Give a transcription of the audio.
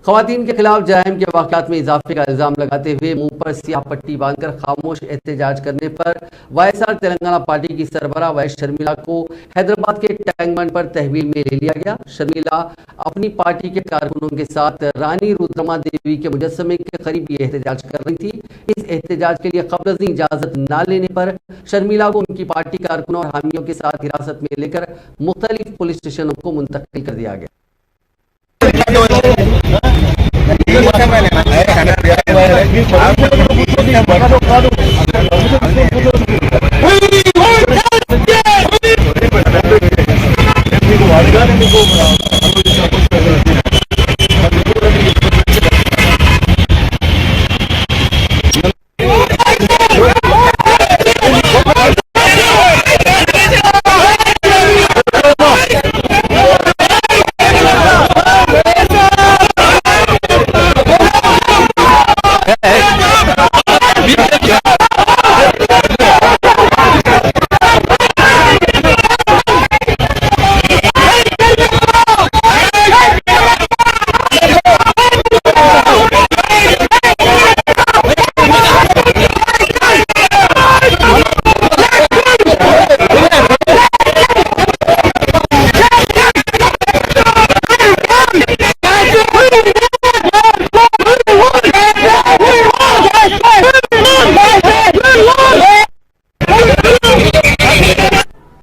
खवातीन के खिलाफ जराइम के वाक़यात में इजाफे का इल्जाम लगाते हुए मुंह पर स्याह पट्टी बांधकर खामोश एहतजाज करने पर वाईएसआर तेलंगाना पार्टी की सरबराह वाइस शर्मिला को हैदराबाद के टैंक बंड पर तहवील में ले लिया गया। शर्मिला अपनी पार्टी के कारकुनों के साथ रानी रुद्रमा देवी के मुजस्समे के करीब ये एहतजाज कर रही थी। इस एहतजाज के लिए कब्ल अज़ इजाजत न लेने पर शर्मिला को उनकी पार्टी कारकुनों और हामियों के साथ हिरासत में लेकर मुख्तलिफ पुलिस स्टेशनों को मुंतकिल कर दिया गया। है